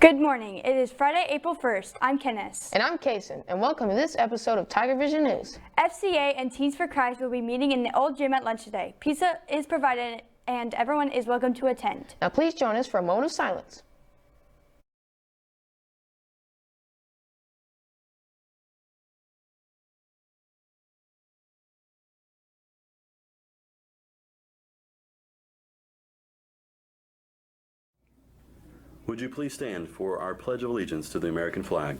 Good morning. It is Friday, April 1st. I'm Kennis. And I'm Kacen, and welcome to this episode of TigerVision News. FCA and Teens for Christ will be meeting in the old gym at lunch today. Pizza is provided and everyone is welcome to attend. Now please join us for a moment of silence. Would you please stand for our Pledge of Allegiance to the American flag?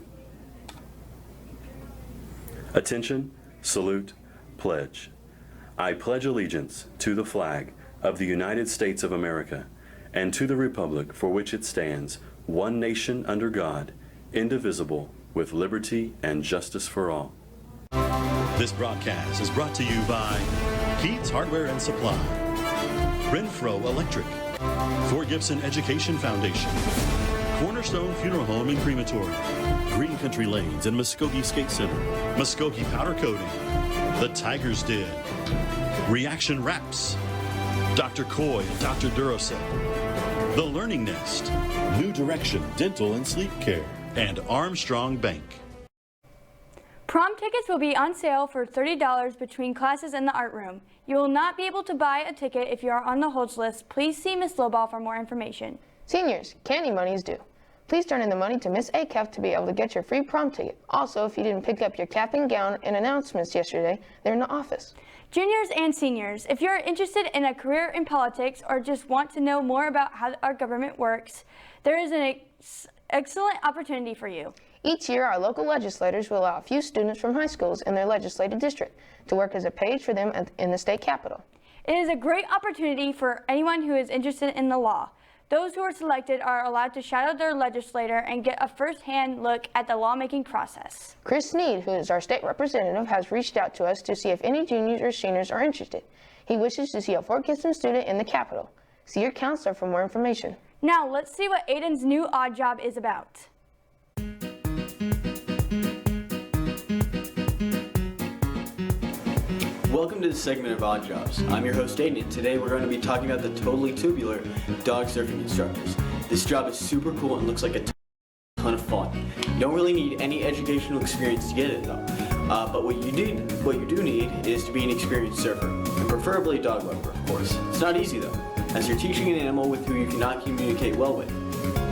Attention, salute, pledge. I pledge allegiance to the flag of the United States of America and to the republic for which it stands, one nation under God, indivisible, with liberty and justice for all. This broadcast is brought to you by Keats Hardware and Supply, Renfro Electric, Fort Gibson Education Foundation, Cornerstone Funeral Home and Crematory, Green Country Lanes and Muskogee Skate Center, Muskogee Powder Coating, The Tigers Den, Reaction Wraps, Dr. Coy and Dr. Duracell, The Learning Nest, New Direction Dental and Sleep Care, and Armstrong Bank. Prom tickets will be on sale for $30 between classes in the art room. You will not be able to buy a ticket if you are on the holds list. Please see Ms. Lowball for more information. Seniors, candy money is due. Please turn in the money to Miss Acuff to be able to get your free prom ticket. Also, if you didn't pick up your cap and gown and announcements yesterday, they're in the office. Juniors and seniors, if you're interested in a career in politics or just want to know more about how our government works, there is an excellent opportunity for you. Each year, our local legislators will allow a few students from high schools in their legislative district to work as a page for them in the state capitol. It is a great opportunity for anyone who is interested in the law. Those who are selected are allowed to shadow their legislator and get a first-hand look at the lawmaking process. Chris Sneed, who is our state representative, has reached out to us to see if any juniors or seniors are interested. He wishes to see a Fort Gibson student in the capitol. See your counselor for more information. Now, let's see what Aidan's new odd job is about. Welcome to this segment of Odd Jobs. I'm your host Aidan, and today we're going to be talking about the totally tubular dog surfing instructors. This job is super cool and looks like a ton of fun. You don't really need any educational experience to get it though. But what you do need is to be an experienced surfer, and preferably a dog lover, of course. It's not easy though, as you're teaching an animal with who you cannot communicate well with.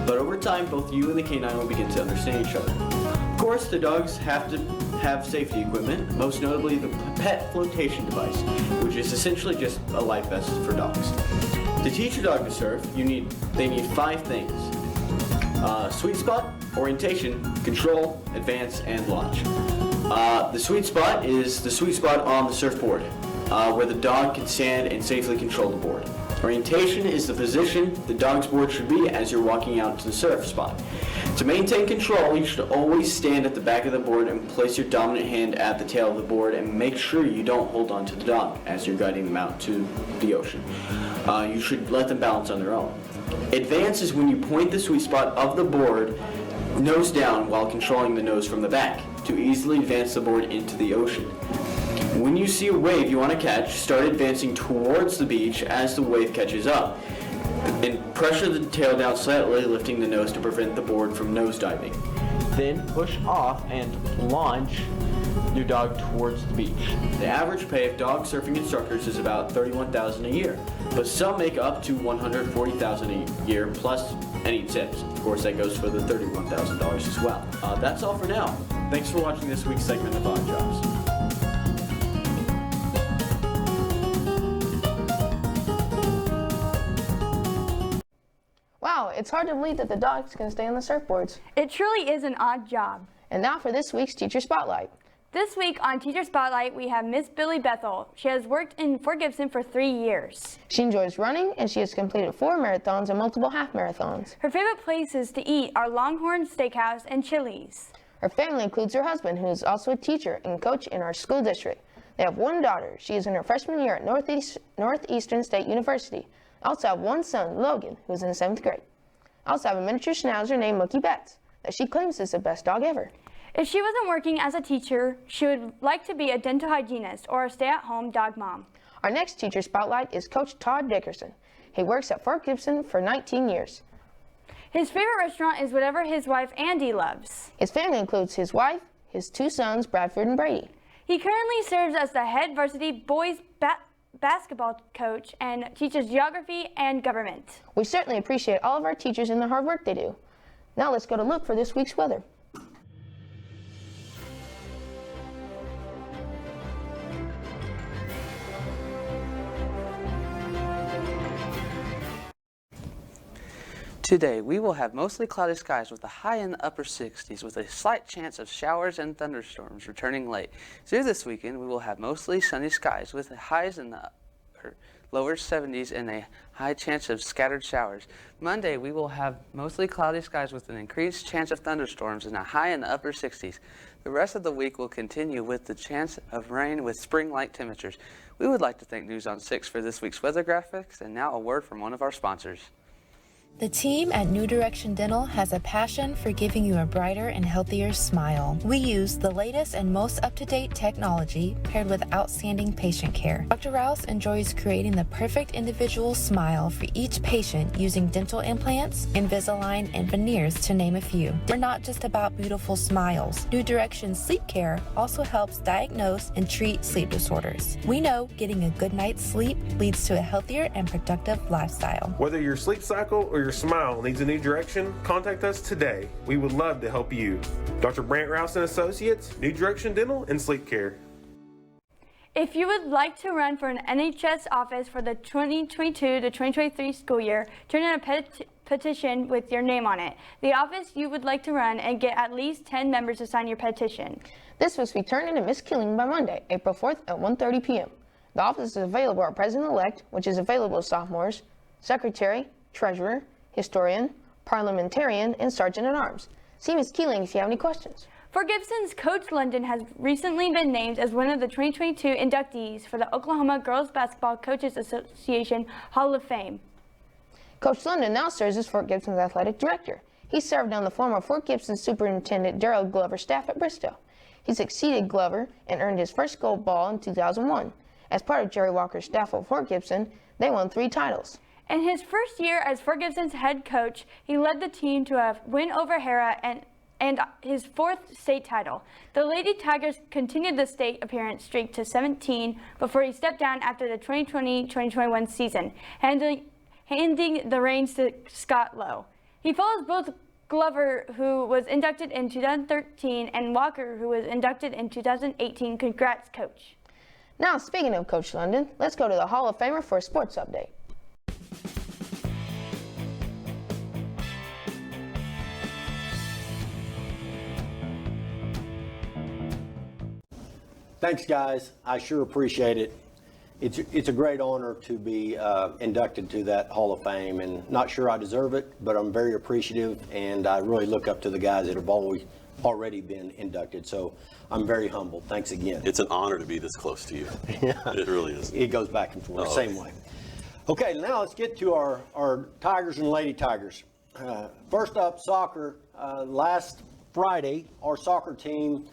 But over time, both you and the canine will begin to understand each other. Of course, the dogs have to have safety equipment, most notably the pet flotation device, which is essentially just a life vest for dogs. To teach your dog to surf, they need 5 things: sweet spot, orientation, control, advance, and launch. The sweet spot is the sweet spot on the surfboard, where the dog can stand and safely control the board. Orientation is the position the dog's board should be as you're walking out to the surf spot. To maintain control, you should always stand at the back of the board and place your dominant hand at the tail of the board, and make sure you don't hold on to the dog as you're guiding them out to the ocean. You should let them balance on their own. Advance is when you point the sweet spot of the board nose down while controlling the nose from the back to easily advance the board into the ocean. When you see a wave you want to catch, start advancing towards the beach as the wave catches up, and pressure the tail down slightly, lifting the nose to prevent the board from nosediving. Then push off and launch your dog towards the beach. The average pay of dog surfing instructors is about $31,000 a year, but some make up to $140,000 a year plus any tips. Of course, that goes for the $31,000 as well. That's all for now. Thanks for watching this week's segment of Odd Jobs. Wow, it's hard to believe that the dogs can stay on the surfboards. It truly is an odd job. And now for this week's Teacher Spotlight. This week on Teacher Spotlight, we have Miss Billy Bethel. She has worked in Fort Gibson for 3 years. She enjoys running, and she has completed 4 marathons and multiple half marathons. Her favorite places to eat are Longhorn Steakhouse and Chili's. Her family includes her husband, who is also a teacher and coach in our school district. They have 1 daughter. She is in her freshman year at Northeastern State University. I also have 1 son, Logan, who is in the 7th grade. I also have a miniature schnauzer named Mookie Betts that she claims is the best dog ever. If she wasn't working as a teacher, she would like to be a dental hygienist or a stay-at-home dog mom. Our next Teacher Spotlight is Coach Todd Dickerson. He works at Fort Gibson for 19 years. His favorite restaurant is whatever his wife Andy loves. His family includes his wife, his 2 sons, Bradford and Brady. He currently serves as the head varsity boys basketball coach and teaches geography and government. We certainly appreciate all of our teachers and the hard work they do. Now let's go to look for this week's weather. Today, we will have mostly cloudy skies with a high in the upper 60s with a slight chance of showers and thunderstorms returning late. Through this weekend, we will have mostly sunny skies with highs in the lower 70s and a high chance of scattered showers. Monday, we will have mostly cloudy skies with an increased chance of thunderstorms and a high in the upper 60s. The rest of the week will continue with the chance of rain with spring-like temperatures. We would like to thank News on 6 for this week's weather graphics, and now a word from one of our sponsors. The team at New Direction Dental has a passion for giving you a brighter and healthier smile. We use the latest and most up-to-date technology paired with outstanding patient care. Dr. Rouse enjoys creating the perfect individual smile for each patient using dental implants, Invisalign, and veneers, to name a few. We're not just about beautiful smiles. New Direction Sleep Care also helps diagnose and treat sleep disorders. We know getting a good night's sleep leads to a healthier and productive lifestyle. Whether your sleep cycle or your smile needs a new direction, contact us today. We would love to help you. Dr. Brant Rouse and Associates, New Direction Dental and Sleep Care. If you would like to run for an NHS office for the 2022 to 2023 school year, turn in a petition with your name on it. The office you would like to run and get at least 10 members to sign your petition. This must be turned in to Miss Keeling by Monday, April 4th at 1:30 p.m. The office is available at President-elect, which is available to sophomores, Secretary, Treasurer, Historian, Parliamentarian, and Sergeant-at-Arms. See Ms. Keeling if you have any questions. Fort Gibson's Coach London has recently been named as one of the 2022 inductees for the Oklahoma Girls Basketball Coaches Association Hall of Fame. Coach London now serves as Fort Gibson's athletic director. He served on the former Fort Gibson Superintendent Darrell Glover's staff at Bristow. He succeeded Glover and earned his first gold ball in 2001. As part of Jerry Walker's staff at Fort Gibson, they won 3 titles. In his first year as Fort Gibson's head coach, he led the team to a win over Hera and his 4th state title. The Lady Tigers continued the state appearance streak to 17 before he stepped down after the 2020-2021 season, handing the reins to Scott Lowe. He follows both Glover, who was inducted in 2013, and Walker, who was inducted in 2018. Congrats, Coach. Now, speaking of Coach London, let's go to the Hall of Famer for a sports update. Thanks, guys. I sure appreciate it. It's a great honor to be inducted to that Hall of Fame, and not sure I deserve it, but I'm very appreciative, and I really look up to the guys that have already been inducted. So I'm very humbled. Thanks again. It's an honor to be this close to you. Yeah. It really is. It goes back and forth, same way. Okay, now let's get to our Tigers and Lady Tigers. First up, soccer. Last Friday, our soccer team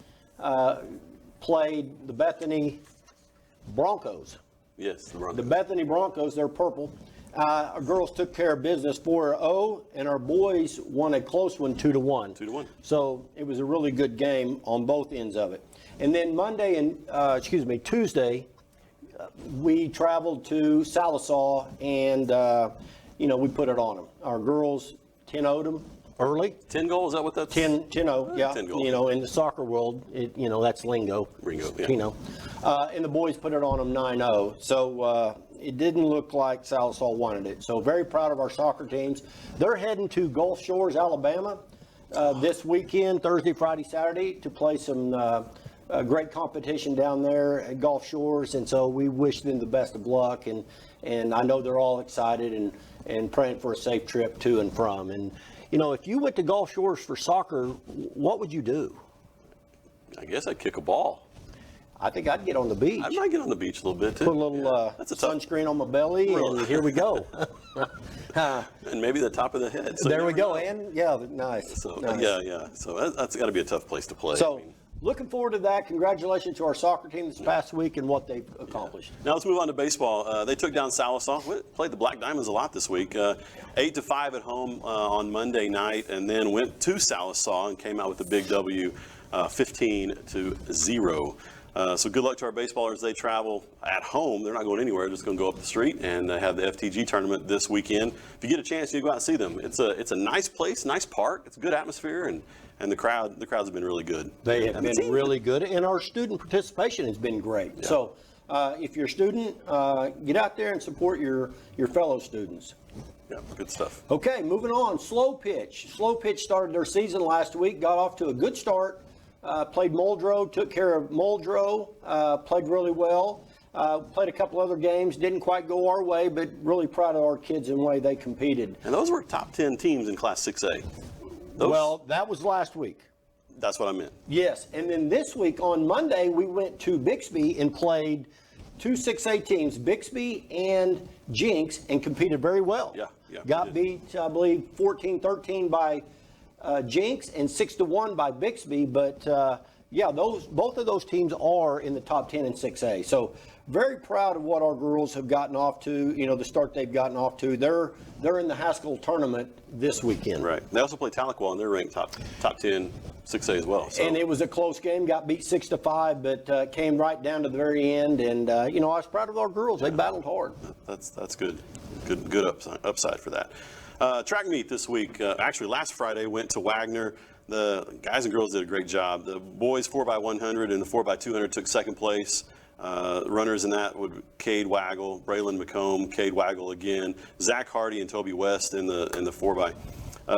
played the Bethany Broncos. Yes, the Broncos. The Bethany Broncos, they're purple. Our girls took care of business 4-0, and our boys won a close one 2-1. 2-1. So it was a really good game on both ends of it. And then Tuesday, we traveled to Sallisaw, and we put it on them. Our girls 10-0'd them early. 10 goals, is that what that's? 10-0, yeah. 10 goals. In the soccer world, that's lingo. Ringo, yeah. And the boys put it on them 9-0. So it didn't look like Sallisaw wanted it. So very proud of our soccer teams. They're heading to Gulf Shores, Alabama this weekend, Thursday, Friday, Saturday, to play some great competition down there at Gulf Shores. And so we wish them the best of luck. And I know they're all excited and praying for a safe trip to and from. And if you went to Gulf Shores for soccer, what would you do? I guess I'd kick a ball. I think I'd get on the beach. I might get on the beach a little bit, too. Put a little that's a sunscreen on my belly, and here we go. And maybe the top of the head. So there we go. And, nice. So, nice. yeah. So that's got to be a tough place to play. So looking forward to that. Congratulations to our soccer team this past week and what they've accomplished. Now let's move on to baseball. They took down Sallisaw. Played the Black Diamonds a lot this week. 8-5 at home on Monday night, and then went to Sallisaw and came out with a big W, 15-0. So good luck to our baseballers. They travel at home. They're not going anywhere. They're just going to go up the street, and they have the FTG tournament this weekend. If you get a chance, you go out and see them. It's a nice place, nice park. It's a good atmosphere, and the crowds have been really good. They have been really good, and our student participation has been great. Yeah. So if you're a student, get out there and support your fellow students. Yeah, good stuff. Okay, moving on. Slow Pitch. Slow Pitch started their season last week, got off to a good start. Played Muldrow, took care of Muldrow, played really well. Played a couple other games, didn't quite go our way, but really proud of our kids and the way they competed. And those were top 10 teams in Class 6A. Well, that was last week. That's what I meant. Yes, and then this week on Monday, we went to Bixby and played two 6A teams, Bixby and Jinx, and competed very well. Yeah. Got beat, I believe, 14-13 by Jinx and 6-1 by Bixby, but both of those teams are in the top 10 in 6A. So very proud of what our girls have gotten off to. The start they've gotten off to. They're in the Haskell tournament this weekend. Right. They also play Tahlequah, and they're ranked top 10 6A as well. So. And it was a close game. Got beat 6-5, but came right down to the very end. And I was proud of our girls. They battled hard. That's good. Good upside for that. Track meet this week, actually last Friday, went to Wagner. The guys and girls did a great job. The boys 4x100 and the 4x200 took second place. Runners in that would Cade Waggle, Braylon McComb, Cade Waggle again, Zach Hardy and Toby West in the 4x.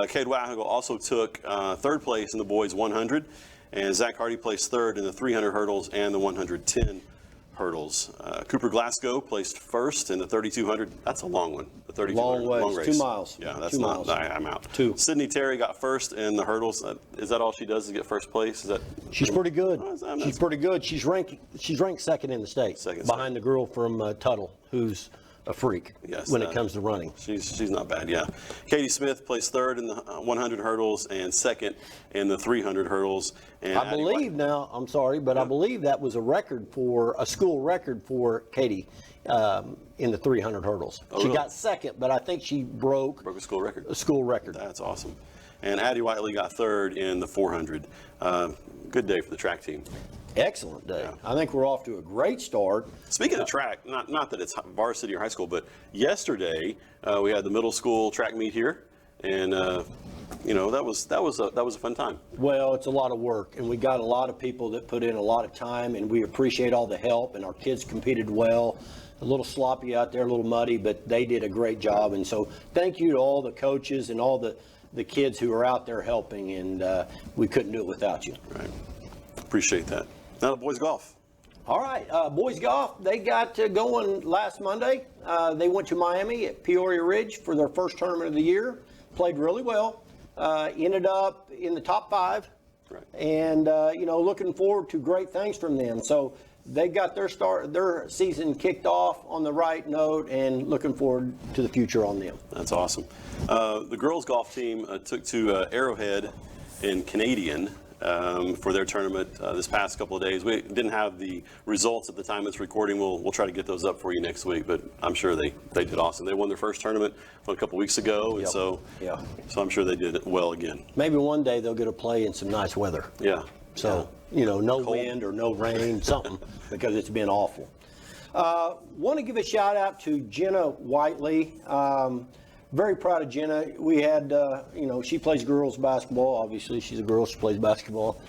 Cade Waggle also took third place in the boys 100, and Zach Hardy placed third in the 300 hurdles and the 110 hurdles. Cooper Glasgow placed first in the 3200. That's a long one. The 3200 long race. 2 miles. Yeah, that's 2 not. miles. I'm out. 2. Sydney Terry got first in the hurdles. Is that all she does is get first place? Is that? She's pretty good. She's pretty good. She's ranked second in the state, behind the girl from Tuttle, who's a freak when it comes to running. She's not bad, yeah. Katie Smith placed third in the 100 hurdles and second in the 300 hurdles. And I believe now, I'm sorry, but I believe that was a school record for Katie in the 300 hurdles. Oh, she really? got second, but I think she broke a school record. A school record. That's awesome. And Addie Whiteley got third in the 400. Good day for the track team. Excellent day. Yeah. I think we're off to a great start. Speaking of track, not that it's varsity or high school, but yesterday we had the middle school track meet here, and that was a fun time. Well, it's a lot of work, and we got a lot of people that put in a lot of time, and we appreciate all the help. And our kids competed well. A little sloppy out there, a little muddy, but they did a great job. And so, thank you to all the coaches and all the kids who are out there helping, and we couldn't do it without you. Right. Appreciate that. Now the boys golf. All right, boys golf, they got going last Monday. They went to Miami at Peoria Ridge for their first tournament of the year. Played really well. Ended up in the top 5. Right. And, looking forward to great things from them. So they got their season kicked off on the right note, and looking forward to the future on them. That's awesome. The girls golf team took to Arrowhead in Canadian for their tournament this past couple of days. We didn't have the results at the time it's recording. We'll try to get those up for you next week, but I'm sure they did awesome. They won their first tournament a couple weeks ago, and so I'm sure they did it well again. Maybe one day they'll get to play in some nice weather. Yeah. So, no wind or no rain, something, because it's been awful. Want to give a shout out to Jenna Whiteley. Very proud of Jenna. We had, she plays girls basketball. Obviously, she's a girl. She plays basketball.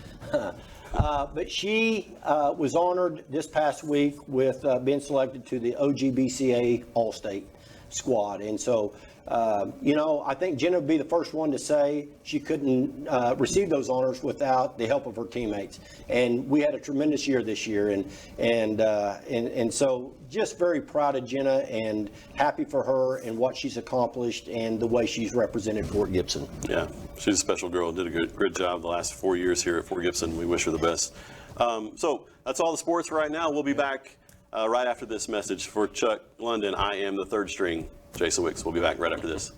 But she was honored this past week with being selected to the OGBCA All-State squad. And so, I think Jenna would be the first one to say she couldn't receive those honors without the help of her teammates. And we had a tremendous year this year, and so just very proud of Jenna and happy for her and what she's accomplished and the way she's represented Fort Gibson. Yeah, she's a special girl. Did a good job the last 4 years here at Fort Gibson. We wish her the best. So that's all the sports right now. We'll be back right after this message. For Chuck London, I am the third string, Jason Wicks. We'll be back right after this.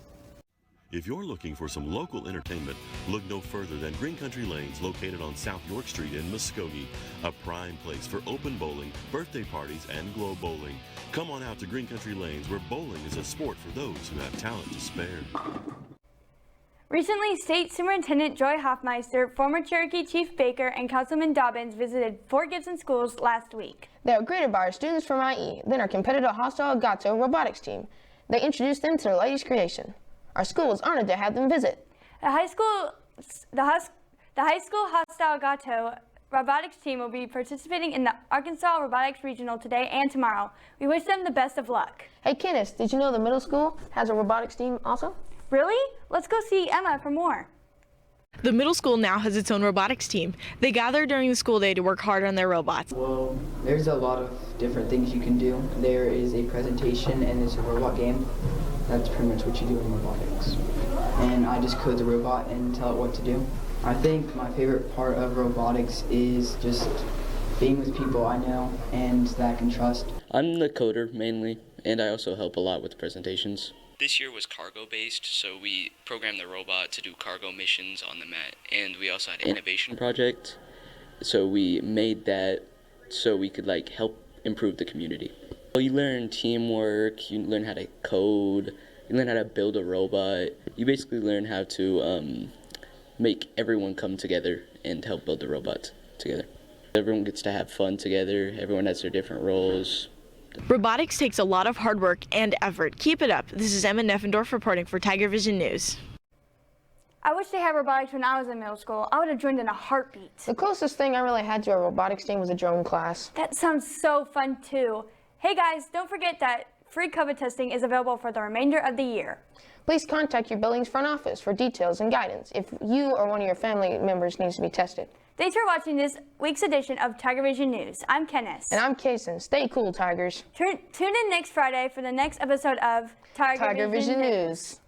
If you're looking for some local entertainment, look no further than Green Country Lanes, located on South York Street in Muskogee, a prime place for open bowling, birthday parties, and glow bowling. Come on out to Green Country Lanes, where bowling is a sport for those who have talent to spare. Recently, State Superintendent Joy Hoffmeister, former Cherokee Chief Baker, and Councilman Dobbins visited Fort Gibson schools last week. They were greeted by our students from IE, then our competitive hostile Gato robotics team. They introduced them to their latest creation. Our school was honored to have them visit. The high school hostile Gato robotics team will be participating in the Arkansas Robotics Regional today and tomorrow. We wish them the best of luck. Hey Kennis, did you know the middle school has a robotics team also? Really? Let's go see Emma for more. The middle school now has its own robotics team. They gather during the school day to work hard on their robots. Well, there's a lot of different things you can do. There is a presentation and there's a robot game. That's pretty much what you do in robotics. And I just code the robot and tell it what to do. I think my favorite part of robotics is just being with people I know and that I can trust. I'm the coder mainly, and I also help a lot with presentations. This year was cargo-based, so we programmed the robot to do cargo missions on the mat, and we also had an innovation project, so we made that so we could help improve the community. You learn teamwork, you learn how to code, you learn how to build a robot. You basically learn how to make everyone come together and help build the robot together. Everyone gets to have fun together, everyone has their different roles. Robotics takes a lot of hard work and effort. Keep it up. This is Emma Neffendorf reporting for TigerVision News. I wish they had robotics when I was in middle school. I would have joined in a heartbeat. The closest thing I really had to a robotics team was a drone class. That sounds so fun too. Hey guys, don't forget that free COVID testing is available for the remainder of the year. Please contact your building's front office for details and guidance if you or one of your family members needs to be tested. Thanks for watching this week's edition of TigerVision News. I'm Kennis. And I'm Kacen. Stay cool, Tigers. Tune in next Friday for the next episode of TigerVision News.